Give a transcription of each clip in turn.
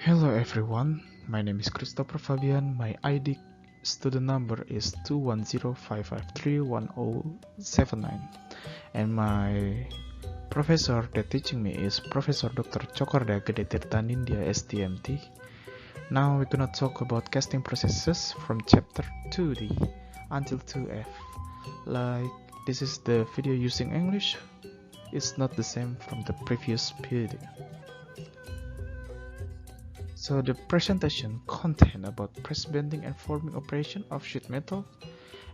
Hello everyone, my name is Christopher Fabian. My ID student number is 21055311079, and my professor that teaching me is Professor Dr. Tjokorda Tirta Nindhia STMT. Now we're gonna talk about casting processes from chapter 2D until 2F. Like, this is the video using English. It's not the same from the previous video. So the presentation contain about press bending and forming operation of sheet metal,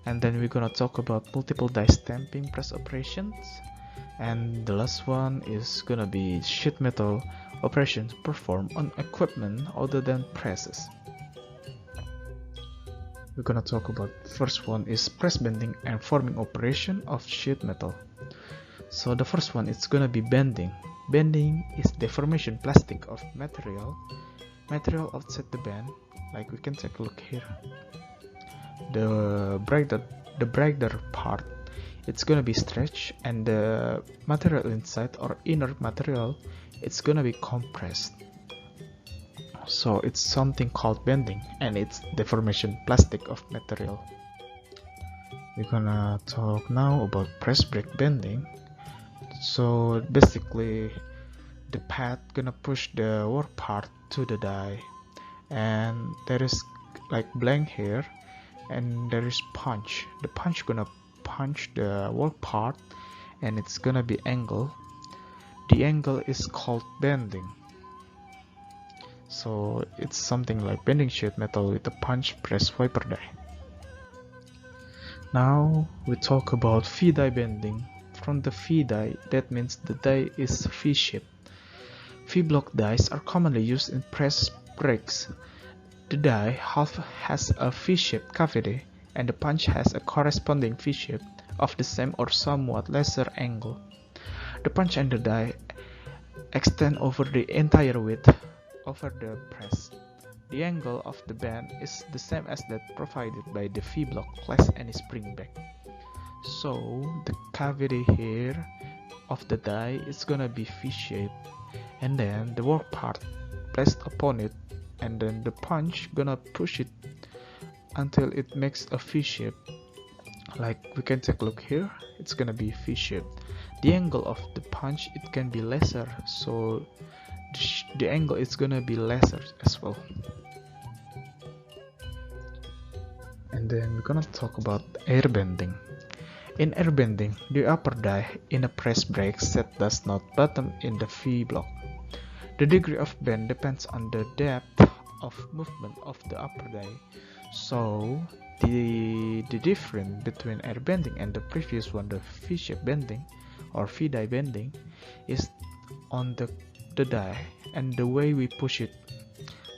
and then we're gonna talk about multiple die stamping press operations, and the last one is gonna be sheet metal operations performed on equipment other than presses. We're gonna talk about first one is press bending and forming operation of sheet metal. So the first one is gonna be bending. Bending is deformation plastic of material outside the band. Like, we can take a look here. The brighter part, it's gonna be stretched, and the material inside or inner material, it's gonna be compressed. So it's something called bending, and it's deformation plastic of material. We're gonna talk now about press brake bending. So basically, the pad gonna push the work part to the die, and there is like blank here, and there is punch. The punch gonna punch the work part, and it's gonna be angle. The angle is called bending. So it's something like bending sheet metal with a punch press wiper die. Now we talk V die bending. From the V die, that means the die is V-shaped. V-block dies are commonly used in press brakes. The die half has a V-shaped cavity, and the punch has a corresponding V-shape of the same or somewhat lesser angle. The punch and the die extend over the entire width over the press. The angle of the bend is the same as that provided by the V-block less any spring back. So the cavity here of the die is gonna be V-shaped, and then the work part placed upon it, and then the punch gonna push it until it makes a V-shape. Like, we can take a look here, it's gonna be V-shaped. The angle of the punch, it can be lesser, so the angle is gonna be lesser as well. And then we're gonna talk about air bending. In air bending, the upper die in a press brake set does not bottom in the V-block. The degree of bend depends on the depth of movement of the upper die. So the difference between air bending and the previous one, the V-shape bending or V-die bending, is on the die and the way we push it.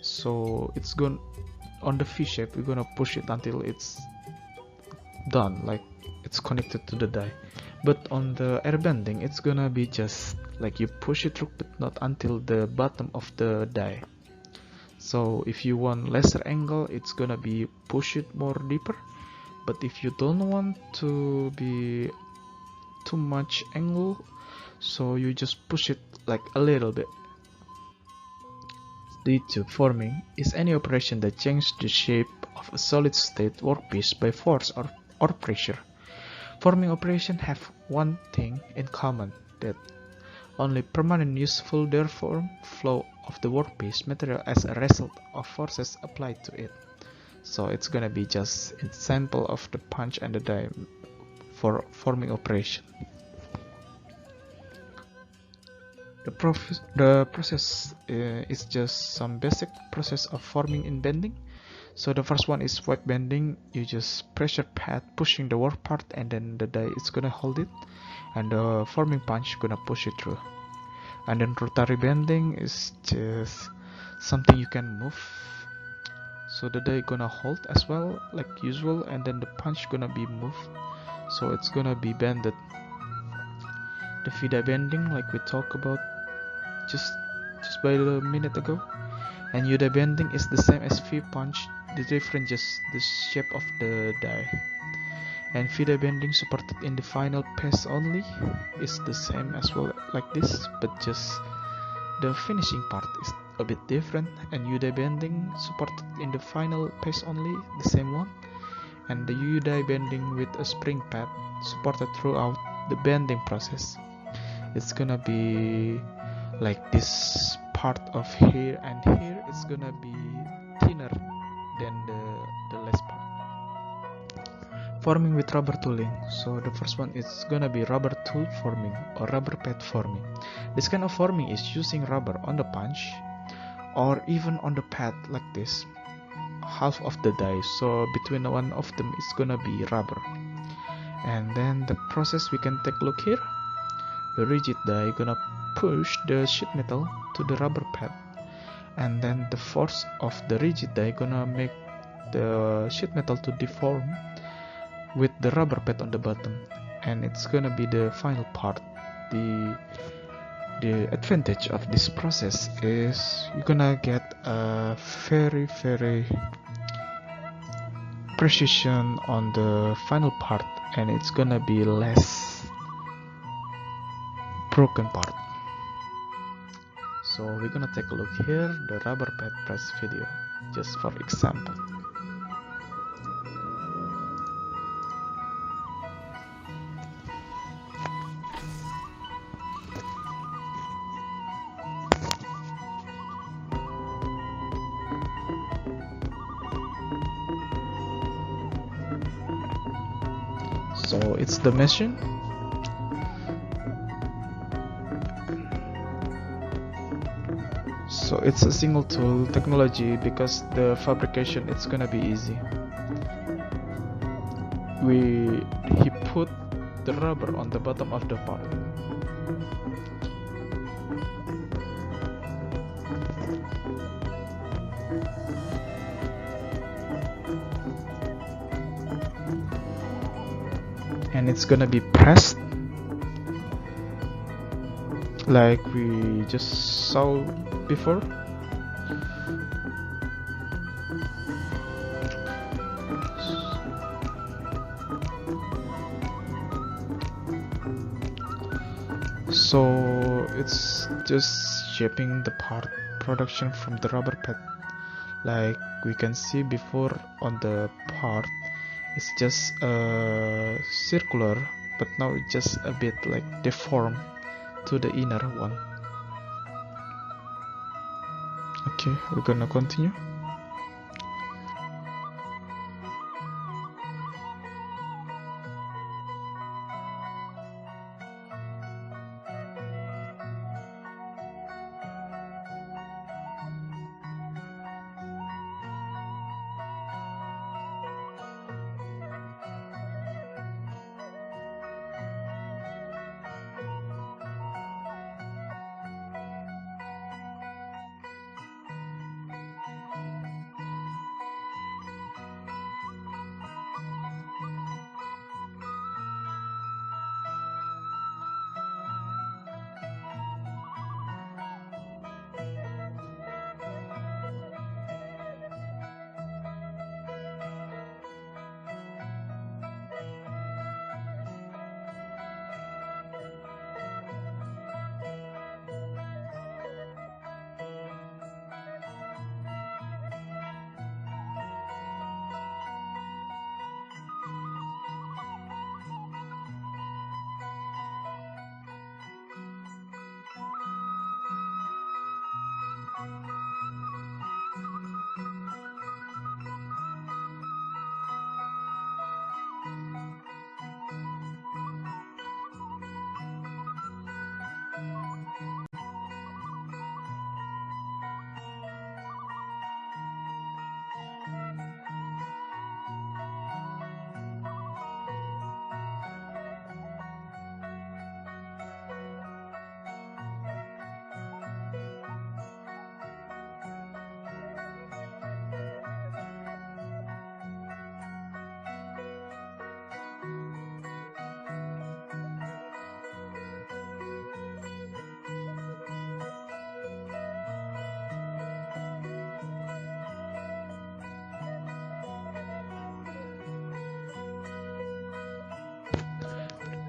So it's going on the V-shape, we're gonna push it until it's done, like it's connected to the die. But on the air bending, it's gonna be just like you push it through, but not until the bottom of the die. So if you want lesser angle, it's gonna be push it more deeper. But if you don't want to be too much angle, so you just push it like a little bit. The tube forming is any operation that changes the shape of a solid state workpiece by force or pressure. Forming operations have one thing in common, that only permanent useful therefore flow of the workpiece material as a result of forces applied to it. So it's gonna be just an example of the punch and the die for forming operation. The process is just some basic process of forming and bending. So the first one is void bending. You just pressure pad pushing the work part, and then the die is gonna hold it, and the forming punch gonna push it through. And then rotary bending is just something you can move, so the die gonna hold as well like usual, and then the punch gonna be moved, so it's gonna be bended. The V-die bending, like we talked about just by a minute ago, and U-die bending is the same as V-punch. The difference just the shape of the die. And V-die bending supported in the final pass only is the same as well like this, but just the finishing part is a bit different, and U-die bending supported in the final phase only, the same one, and the U-die bending with a spring pad supported throughout the bending process. It's gonna be like this part of here, and here it's gonna be thinner than the last part. Forming with rubber tooling. So the first one is gonna be rubber tool forming or rubber pad forming. This kind of forming is using rubber on the punch or even on the pad like this, half of the die, so between one of them is gonna be rubber. And then the process, we can take a look here. The rigid die gonna push the sheet metal to the rubber pad, and then the force of the rigid die gonna make the sheet metal to deform with the rubber pad on the bottom, and it's gonna be the final part. The advantage of this process is you're gonna get a very precision on the final part, and it's gonna be less broken part. So we're gonna take a look here, the rubber pad press video, just for example. So it's the machine. So it's a single tool technology because the fabrication it's gonna be easy. He put the rubber on the bottom of the part. And it's gonna be pressed like we just saw before. So it's just shaping the part production from the rubber pad, like we can see before on the part. It's just circular, but now it's just a bit like deformed to the inner one. Okay, we're gonna continue.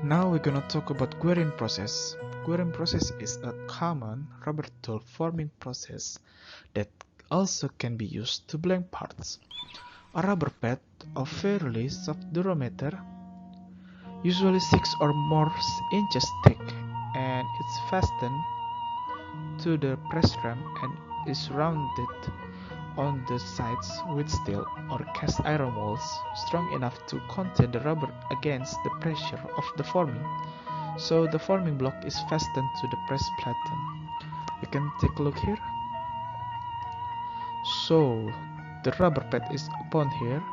Now we're gonna talk about querying process. Querying process is a common rubber tool forming process that also can be used to blank parts. A rubber pad of fairly soft durometer, usually 6 or more inches thick, and it's fastened to the press ram and is rounded on the sides with steel or cast iron walls strong enough to contain the rubber against the pressure of the forming, so the forming block is fastened to the press platen. You can take a look here. So the rubber pad is upon here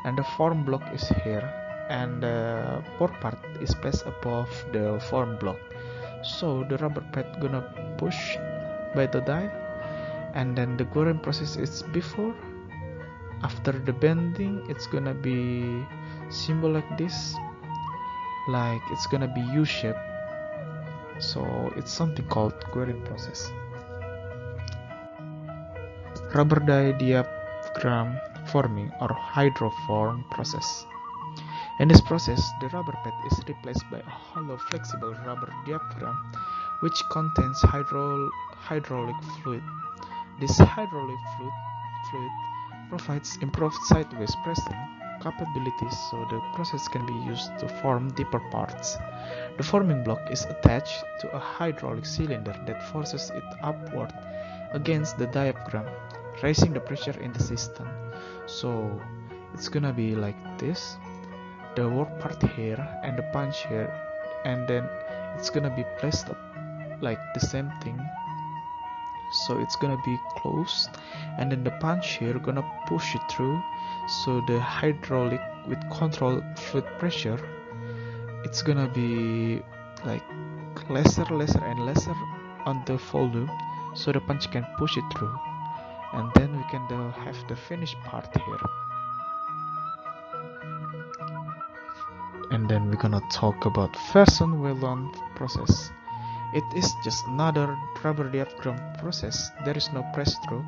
and the form block is here, and the port part is placed above the form block. So the rubber pad gonna push by the die, and then the growing process is before. After the bending, it's gonna be symbol like this, like it's gonna be U-shape. So it's something called growing process. Rubber die diaphragm forming or hydroform process. In this process, the rubber pad is replaced by a hollow flexible rubber diaphragm which contains hydraulic fluid. This hydraulic fluid provides improved sideways pressing capabilities, so the process can be used to form deeper parts. The forming block is attached to a hydraulic cylinder that forces it upward against the diaphragm, raising the pressure in the system. So it's gonna be like this, the work part here and the punch here, and then it's gonna be placed up like the same thing. So it's gonna be closed, and then the punch here gonna push it through, so the hydraulic with control fluid pressure, it's gonna be like lesser and lesser on the volume, so the punch can push it through, and then we can have the finished part here. And then we're gonna talk about Ferguson-Whelan process. It is just another rubber diaphragm process. There is no press stroke.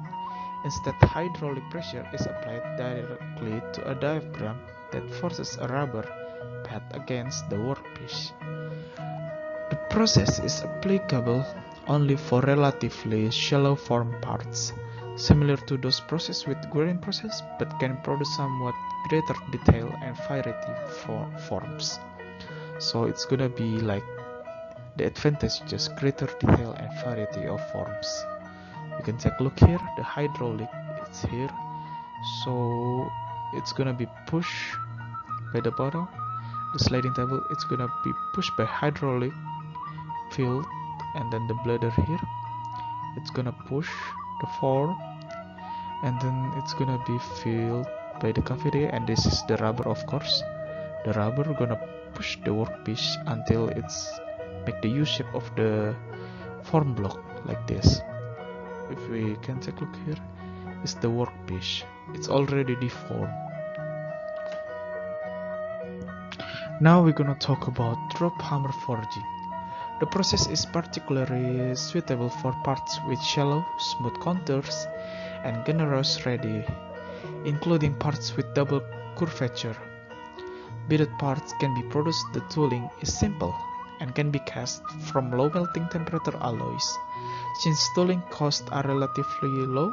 Instead, hydraulic pressure is applied directly to a diaphragm that forces a rubber pad against the workpiece. The process is applicable only for relatively shallow form parts, similar to those processed with grinding process, but can produce somewhat greater detail and variety for forms. So it's gonna be like the advantage is just greater detail and variety of forms. You can take a look here, the hydraulic is here, so it's gonna be pushed by the bottom. The sliding table, it's gonna be pushed by hydraulic field, and then the bladder here, it's gonna push the form, and then it's gonna be filled by the cavity, and this is the rubber, of course. The rubber gonna push the workpiece until it's make the U-shape of the form block like this. If we can take a look here, is the workpiece. It's already deformed. Now we're gonna talk about drop hammer forging. The process is particularly suitable for parts with shallow, smooth contours and generous radii, including parts with double curvature. Beaded parts can be produced. The tooling is simple and can be cast from low melting temperature alloys. Since tooling costs are relatively low,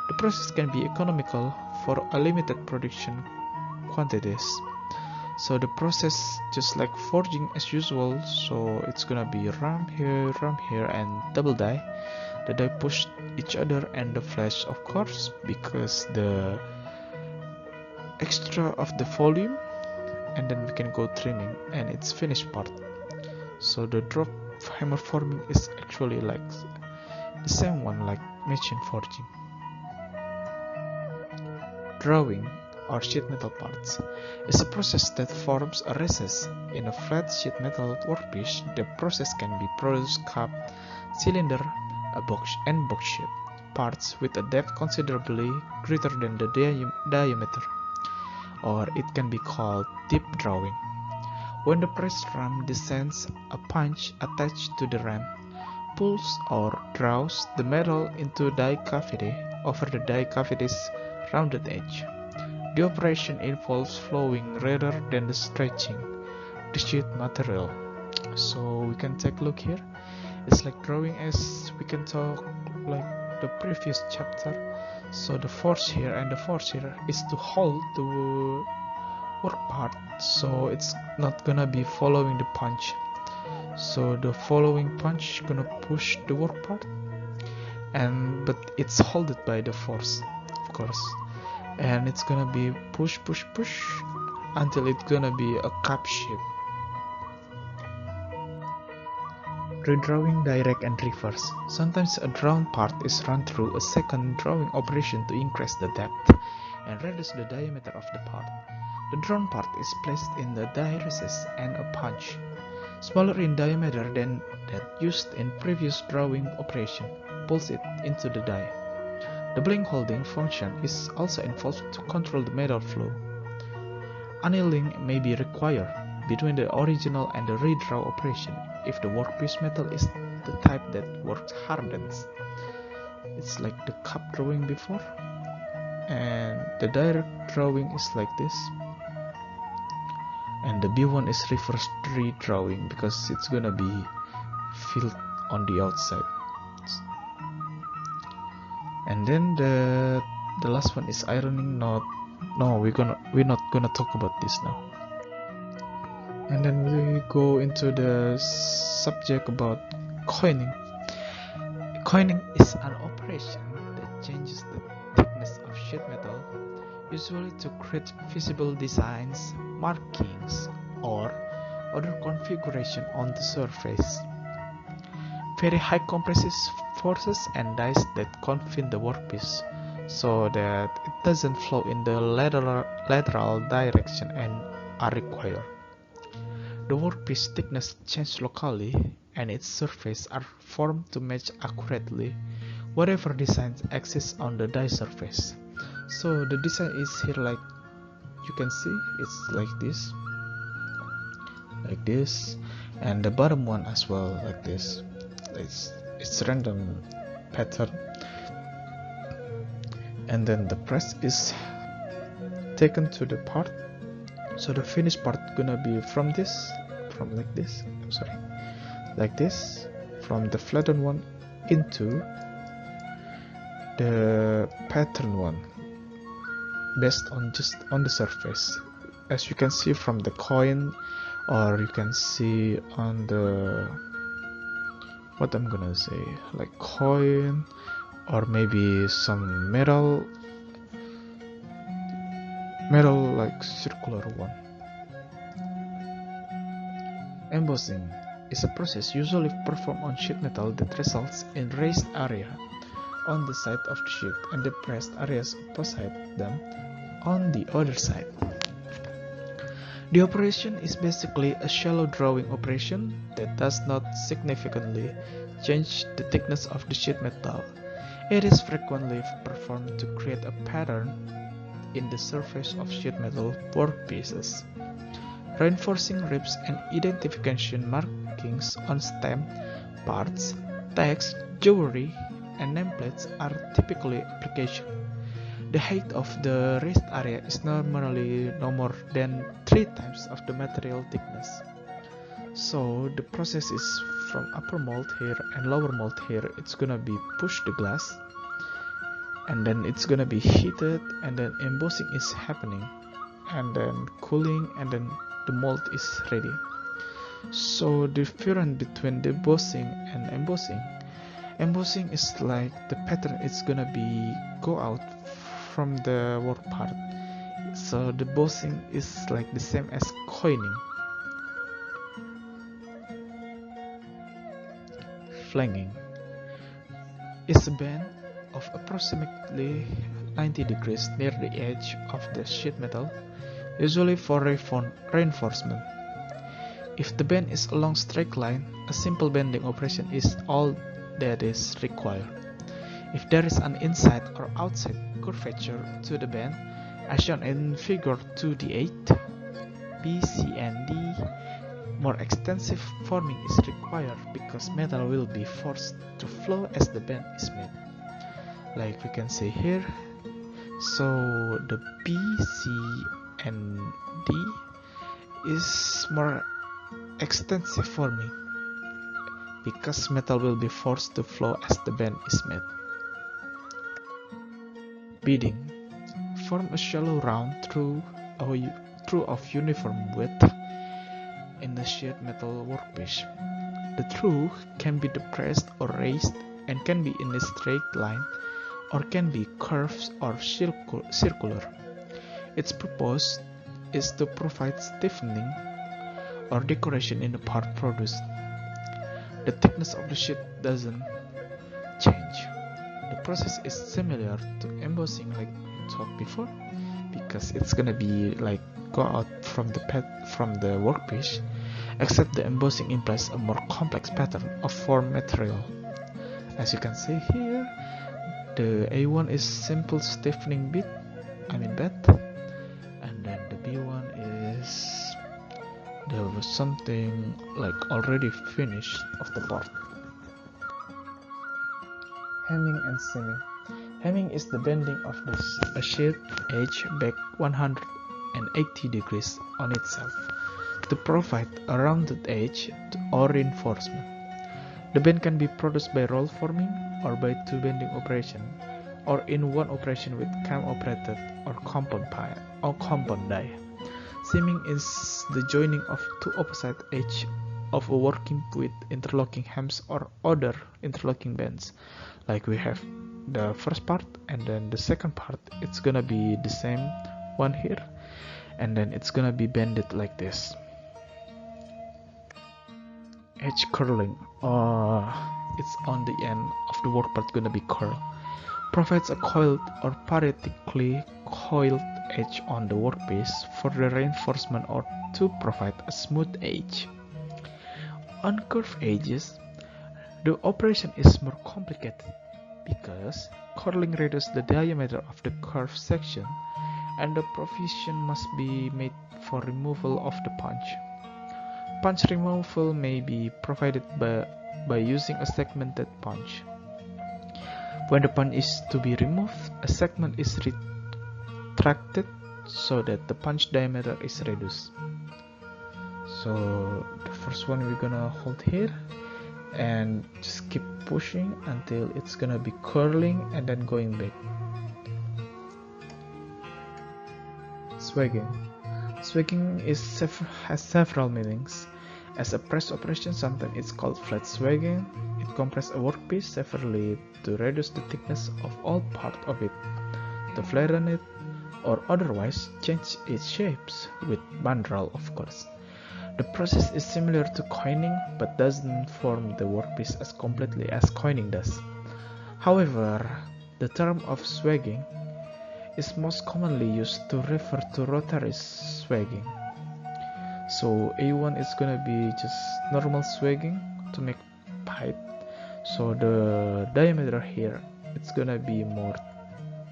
the process can be economical for a limited production quantities. So the process just like forging as usual, so it's gonna be ram here and double die. The die push each other and the flash, of course, because the extra of the volume, and then we can go trimming and it's finished part. So the drop hammer forming is actually like the same one like machine forging. Drawing or sheet metal parts is a process that forms a recess in a flat sheet metal workpiece. The process can be produced cup, cylinder, a box and box shape parts with a depth considerably greater than the diameter, or it can be called deep drawing. When the press ram descends, a punch attached to the ram pulls or draws the metal into die cavity over the die cavity's rounded edge. The operation involves flowing rather than the stretching the sheet material. So we can take a look here. It's like drawing, as we can talk like the previous chapter. So the force here and the force here is to hold the work part, so it's not gonna be following the punch. So the following punch gonna push the work part, and but it's holded by the force, of course, and it's gonna be push push push until it's gonna be a cup shape. Redrawing direct and reverse. Sometimes a drawn part is run through a second drawing operation to increase the depth and reduce the diameter of the part. The drawn part is placed in the die recess and a punch, smaller in diameter than that used in previous drawing operation, pulls it into the die. The blank holding function is also involved to control the metal flow. Annealing may be required between the original and the redraw operation if the workpiece metal is the type that works hardens. It's like the cup drawing before, and the direct drawing is like this, and the B1 is reverse redrawing because it's gonna be filled on the outside. And then the last one is ironing. No, we're not gonna talk about this now. And then we go into the subject about coining. Coining is an operation that changes the thickness of sheet metal, usually to create visible designs, markings, or other configuration on the surface. Very high compressive forces and dies that confine the workpiece so that it doesn't flow in the lateral direction and are required. The workpiece thickness changes locally, and its surface are formed to match accurately whatever design exists on the die surface. So the design is here, like you can see, it's like this, and the bottom one as well, like this. It's random pattern, and then the press is taken to the part. So the finished part gonna be from like this, from the flattened one into the pattern one, based on just on the surface, as you can see from the coin, or you can see on the, what I'm gonna say, like coin, or maybe some metal like circular one. Embossing is a process usually performed on sheet metal that results in raised area on the side of the sheet and depressed areas opposite them on the other side. The operation is basically a shallow drawing operation that does not significantly change the thickness of the sheet metal. It is frequently performed to create a pattern in the surface of sheet metal workpieces. Reinforcing ribs and identification markings on stem, parts, text, jewelry, and nameplates are typically application. The height of the raised area is normally no more than 3 times of the material thickness. So the process is from upper mold here and lower mold here. It's gonna be push the glass, and then it's gonna be heated, and then embossing is happening, and then cooling, and then the mold is ready. So the difference between debossing and embossing is like the pattern is gonna be go out from the work part. So the debossing is like the same as coining. Flanging is a bend of approximately 90 degrees near the edge of the sheet metal, usually for reinforcement. If the bend is along straight line, a simple bending operation is all that is required. If there is an inside or outside curvature to the bend, as shown in figure 2d8, B, C, and D, more extensive forming is required because metal will be forced to flow as the bend is made, like we can see here. So the B, C, and D is more extensive forming because metal will be forced to flow as the bend is made. Beading. Form a shallow round through of uniform width in a sheared metal workpiece. The through can be depressed or raised and can be in a straight line or can be curved or circular. Its purpose is to provide stiffening or decoration in the part produced. The thickness of the sheet doesn't change. The process is similar to embossing like we talked before, because it's gonna be like go out from the workpiece, except the embossing implies a more complex pattern of form material. As you can see here, the A1 is simple stiffening bed, and then the B1 is something like already finished of the part. Hemming and seaming. Hemming is the bending of a sheet edge back 180 degrees on itself to provide a rounded edge or reinforcement. The bend can be produced by roll forming or by two bending operation, or in one operation with cam operated or compound die. Seaming is the joining of two opposite edges of a working with interlocking hems or other interlocking bends. Like we have the first part and then the second part, it's gonna be the same one here, and then it's gonna be bended like this. Edge curling, it's on the end of the work part gonna be curl. Provides a coiled or parietically coiled edge on the workpiece for the reinforcement or to provide a smooth edge. On curved edges, the operation is more complicated because curling reduces the diameter of the curved section and the provision must be made for removal of the punch. Punch removal may be provided by using a segmented punch. When the punch is to be removed, a segment is retracted so that the punch diameter is reduced. So the first one we're gonna hold here and just keep pushing until it's gonna be curling and then going back. Swagging. Swagging has several meanings. As a press operation, sometimes it's called flat swagging. It compresses a workpiece severely to reduce the thickness of all part of it, to flatten it, or otherwise change its shapes with mandrel, of course. The process is similar to coining, but doesn't form the workpiece as completely as coining does. However, the term of swagging is most commonly used to refer to rotary swagging. So A1 is gonna be just normal swagging to make pipe. So the diameter here, it's gonna be more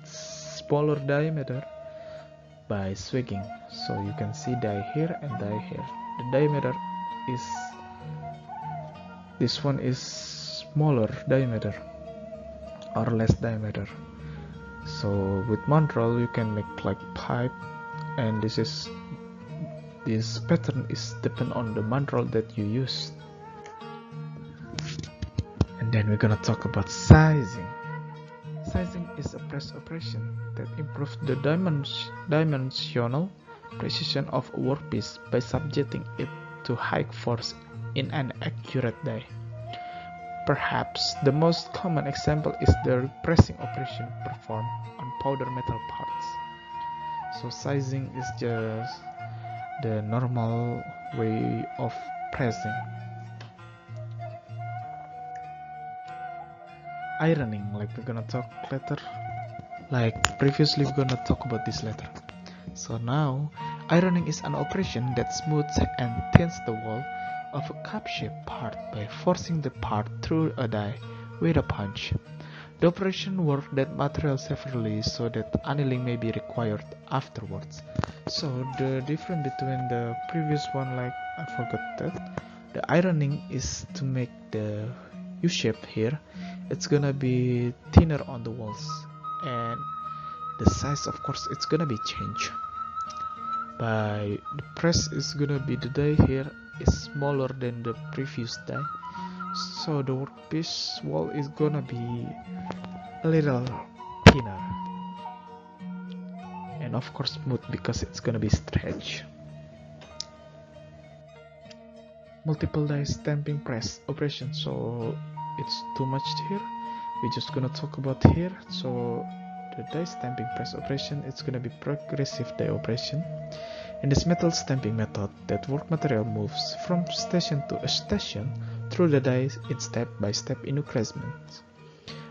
smaller diameter by swagging. So you can see die here and die here. The diameter is, this one is smaller diameter or less diameter. So with mandrel you can make like pipe, and this pattern is depend on the mandrel that you use. And then we're gonna talk about sizing. Sizing is a press operation that improves the dimensional precision of a workpiece by subjecting it to high force in an accurate die. Perhaps the most common example is the pressing operation performed on powder metal parts. So sizing is just the normal way of pressing. Ironing, like we're gonna talk later, like previously we're gonna talk about this later. So now, ironing is an operation that smooths and thins the wall of a cup-shaped part by forcing the part through a die with a punch. The operation works that material severely so that annealing may be required afterwards. So the difference between the previous one, like I forgot that, the ironing is to make the U-shape here, it's gonna be thinner on the walls, and the size, of course, it's gonna be changed. By the press is gonna be, the die here is smaller than the previous die, So the workpiece wall is gonna be a little thinner, and of course smooth because it's gonna be stretched. Multiple die stamping press operation, so it's too much here. We're just gonna talk about here. So the die stamping press operation, it's gonna be progressive die operation. In this metal stamping method, that work material moves from station to a station through the die in step-by-step increments.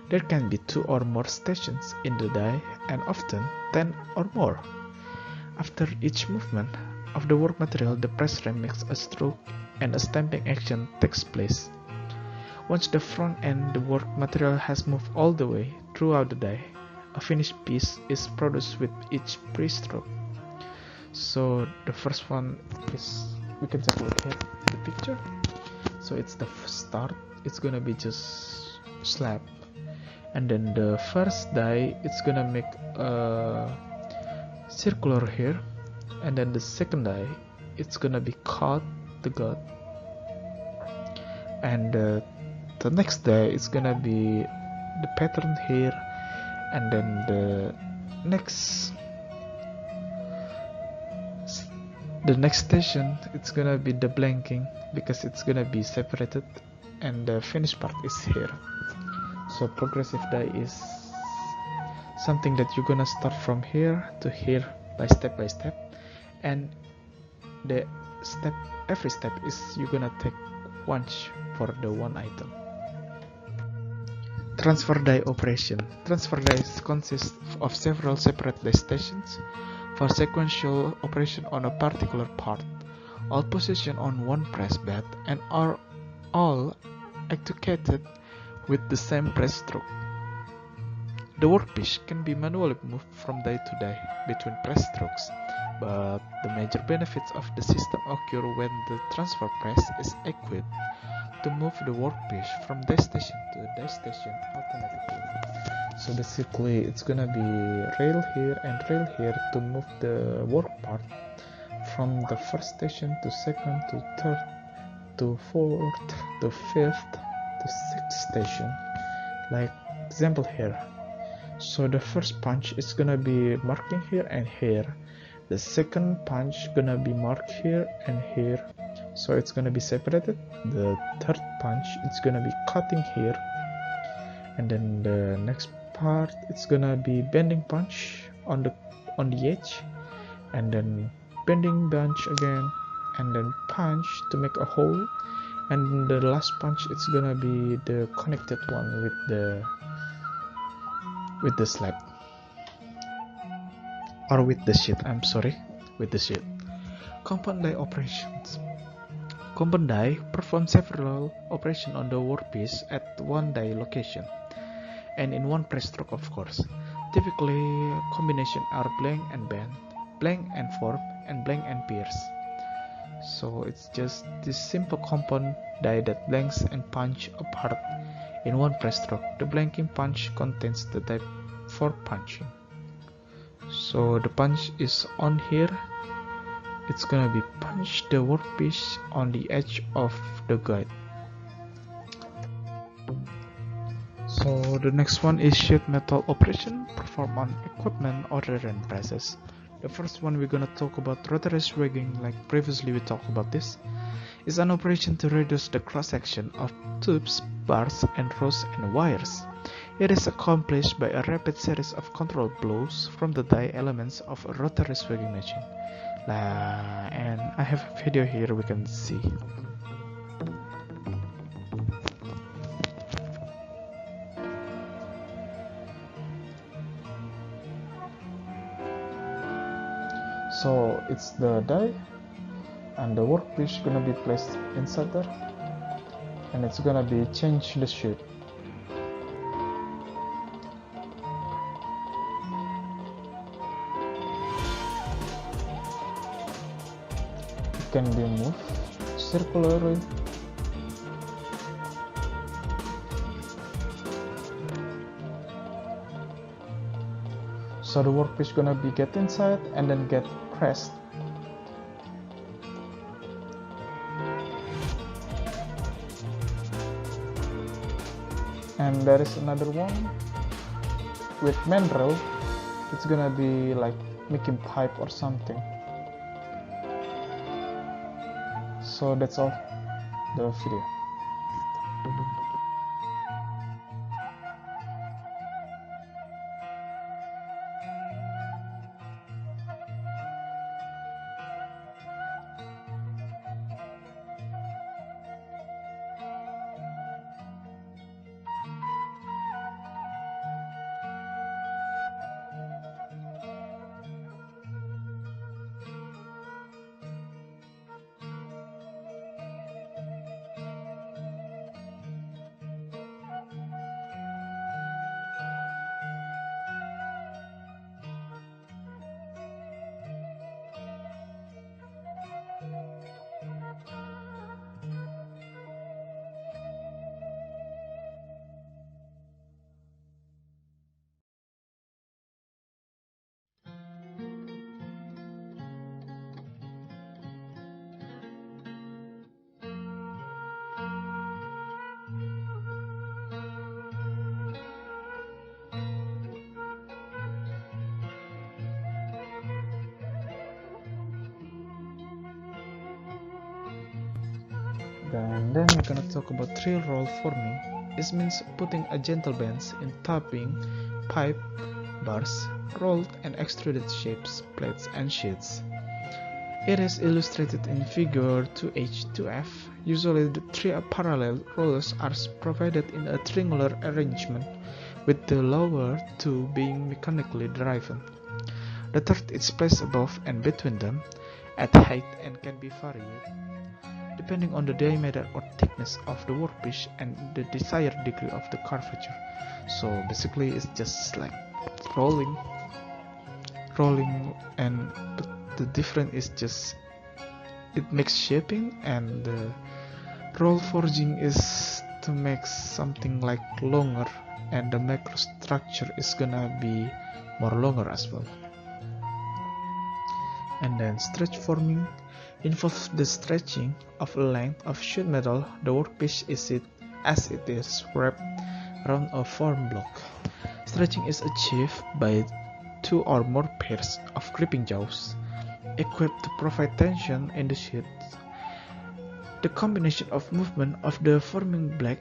There can be 2 or more stations in the die, and often 10 or more. After each movement of the work material, the press ram makes a stroke and a stamping action takes place. Once the front end, the work material has moved all the way throughout the die, a finished piece is produced with each pre-stroke. So the first one is, we can take a look at the picture. So it's the start, it's gonna be just slab, and then the first die, it's gonna make a circular here, and then the second die, it's gonna be cut the gut, and the next die, it's gonna be the pattern here, and then the next station, it's gonna be the blanking because it's gonna be separated, and the finished part is here. So progressive die is something that you're gonna start from here to here by step, and the every step is you're gonna take once for the one item. Transfer die operation. Transfer dies consist of several separate die stations for sequential operation on a particular part, all positioned on one press bed and are all actuated with the same press stroke. The workpiece can be manually moved from die to die between press strokes, but the major benefits of the system occur when the transfer press is equipped to move the workpiece from die station to die station automatically. So basically it's gonna be rail here and rail here to move the work part from the first station to second to third to fourth to fifth to sixth station, like example here. So the first punch is gonna be marking here and here, the second punch gonna be marked here and here, so it's gonna be separated. The third punch, it's gonna be cutting here, and then the next part, it's gonna be bending punch on the edge, and then bending punch again, and then punch to make a hole, and the last punch, it's gonna be the connected one with the slab, or with the sheet, I'm sorry, with the sheet. Compound die operations. Compound die perform several operations on the workpiece at one die location, and in one press stroke, of course. Typically, combination are blank and bend, blank and form, and blank and pierce. So it's just this simple compound die that blanks and punch apart in one press stroke. The blanking punch contains the die for punching. So the punch is on here. It's gonna be punch the workpiece on the edge of the guide. So the next one is sheet metal operation performed on equipment other than presses. The first one we're gonna talk about rotary swagging, like previously we talked about this, is an operation to reduce the cross-section of tubes, bars, and rods and wires. It is accomplished by a rapid series of controlled blows from the die elements of a rotary swagging machine. And I have a video here we can see. So it's the die, and the workpiece gonna be placed inside there, and it's gonna be change the shape. It can be moved circularly. So the workpiece gonna be get inside and then get pressed. And there is another one with mandrel. It's gonna be like making pipe or something. So that's all the video. Then we're gonna talk about trill roll forming. It means putting a gentle bends in topping, pipe, bars, rolled and extruded shapes, plates and sheets. It is illustrated in figure 2H2F. Usually the three parallel rollers are provided in a triangular arrangement, with the lower two being mechanically driven. The third is placed above and between them, at height, and can be varied depending on the diameter or thickness of the workpiece and the desired degree of the curvature. So basically it's just like rolling, and the difference is just it makes shaping, and the roll forging is to make something like longer, and the microstructure is gonna be more longer as well. And then stretch forming involves the stretching of a length of sheet metal. The workpiece as it is wrapped around a form block. Stretching is achieved by two or more pairs of gripping jaws equipped to provide tension in the sheet. The combination of movement of the forming block,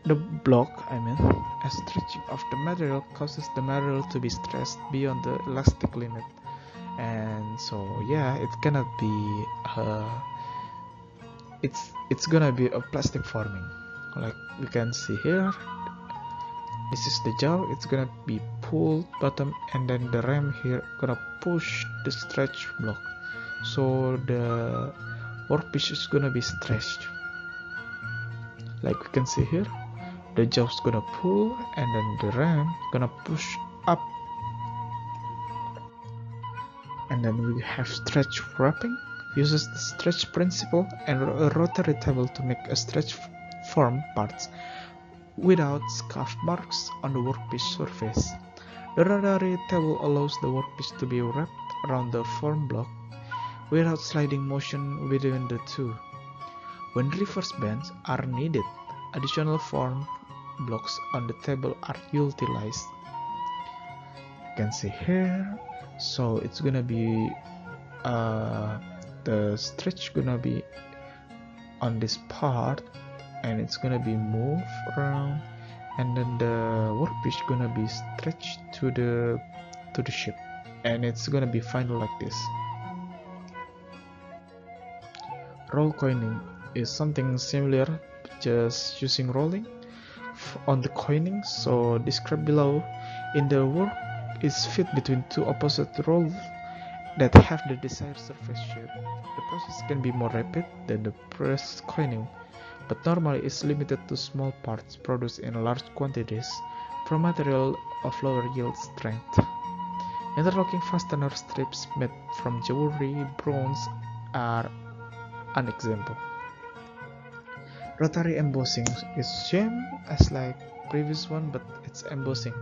as stretching of the material causes the material to be stretched beyond the elastic limit. And so yeah, it cannot be it's gonna be a plastic forming, like we can see here. This is the jaw, it's gonna be pulled bottom, and then the ram here gonna push the stretch block, so the workpiece is gonna be stretched. Like we can see here, the jaw's gonna pull, and then the ram gonna push up. And then we have stretch wrapping, uses the stretch principle and a rotary table to make a stretch form parts without scuff marks on the workpiece surface. The rotary table allows the workpiece to be wrapped around the form block without sliding motion between the two. When reverse bends are needed, additional form blocks on the table are utilized. You can see here. So it's gonna be the stretch gonna be on this part, and it's gonna be moved around, and then the workpiece gonna be stretched to the shape, and it's gonna be final like this. Roll coining is something similar, just using rolling on the coining. So described below. In the work is fit between two opposite rolls that have the desired surface shape. The process can be more rapid than the press coining, but normally is limited to small parts produced in large quantities from material of lower yield strength. Interlocking fastener strips made from jewelry, bronze are an example. Rotary embossing is same as like previous one, but it's embossing.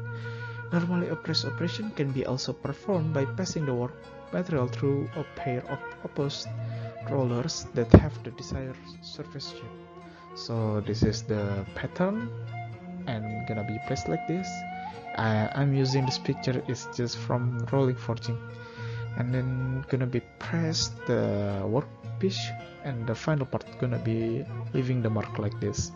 Normally, a press operation can be also performed by passing the work material through a pair of opposite rollers that have the desired surface shape. So this is the pattern, and gonna be pressed like this. I'm using this picture is just from rolling forging, and then gonna be pressed the workpiece, and the final part gonna be leaving the mark like this.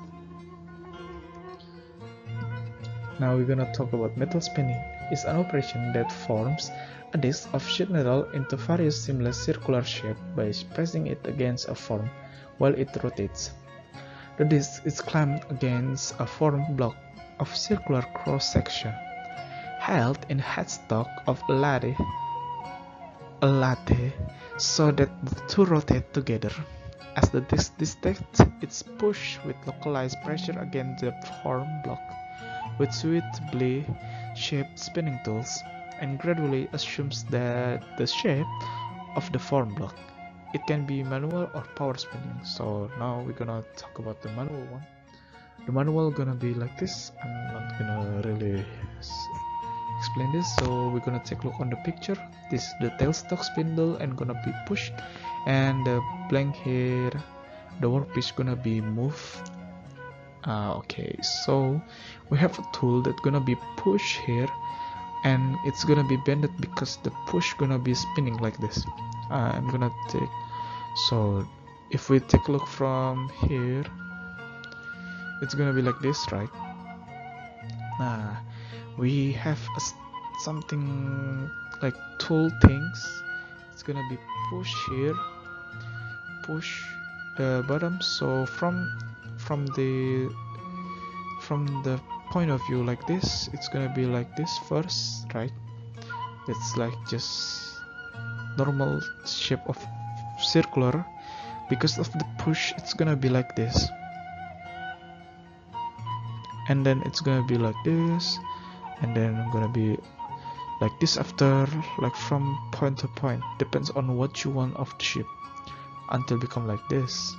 Now we're gonna talk about metal spinning. It's an operation that forms a disc of sheet metal into various seamless circular shape by pressing it against a form while it rotates. The disc is clamped against a form block of circular cross-section, held in the headstock of a lathe so that the two rotate together. As the disc dissects, it's pushed with localized pressure against the form block with suitably shaped spinning tools, and gradually assumes that the shape of the form block. It can be manual or power spinning. So now we're gonna talk about the manual one. The manual gonna be like this. I'm not gonna really explain this, so we're gonna take a look on the picture. This is the tailstock spindle and gonna be pushed, and the blank here, the workpiece gonna be moved. Okay, so we have a tool that's gonna be pushed here, and it's gonna be bended because the push gonna be spinning like this. I'm gonna take, so if we take a look from here, it's gonna be like this, right? We have something like tool things. It's gonna be push here, push the bottom. So from the point of view like this, it's gonna be like this first, right? It's like just normal shape of circular. Because of the push, it's gonna be like this, and then it's gonna be like this, and then gonna be like this after, like from point to point, depends on what you want of the shape, until become like this.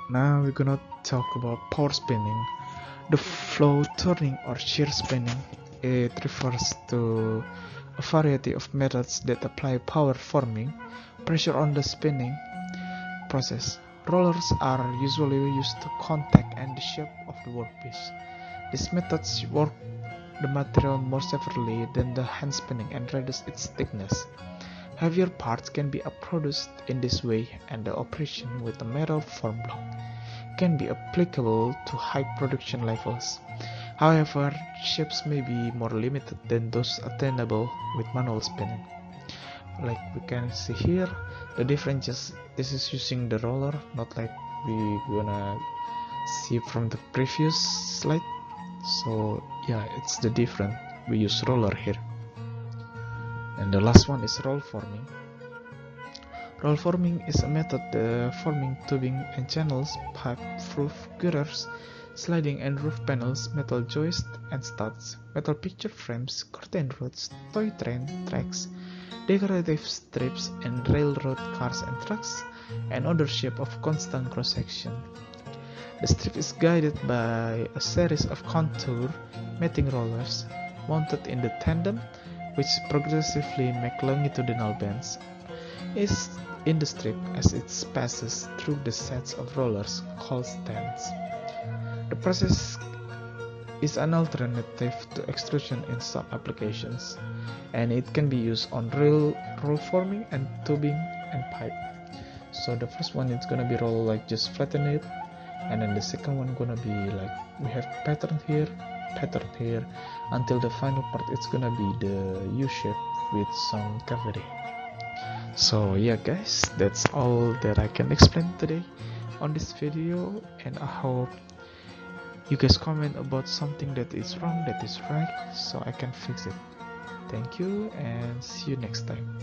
Now we're gonna talk about power spinning. The flow turning or shear spinning, it refers to a variety of methods that apply power forming pressure on the spinning process. Rollers are usually used to contact and the shape of the workpiece. These methods work the material more severely than the hand spinning and reduce its thickness. Heavier parts can be produced in this way, and the operation with a metal form block can be applicable to high production levels. However, shapes may be more limited than those attainable with manual spinning. Like we can see here, the differences. This is using the roller, not like we gonna see from the previous slide. So yeah, it's the different. We use roller here. And the last one is roll forming. Roll forming is a method forming tubing and channels, pipe, roof girders, sliding and roof panels, metal joists and studs, metal picture frames, curtain rods, toy train tracks, decorative strips, and railroad cars and trucks, and other shape of constant cross-section. The strip is guided by a series of contour mating rollers mounted in the tandem, which progressively make longitudinal bends in the strip as it passes through the sets of rollers called stands. The process is an alternative to extrusion in some applications, and it can be used on roll forming and tubing and pipe. So the first one is gonna be roll like just flatten it, and then the second one gonna be like we have pattern here, until the final part it's gonna be the U shape with some cavity. So yeah guys, that's all that I can explain today on this video, and I hope you guys comment about something that is wrong, that is right, so I can fix it. Thank you and see you next time.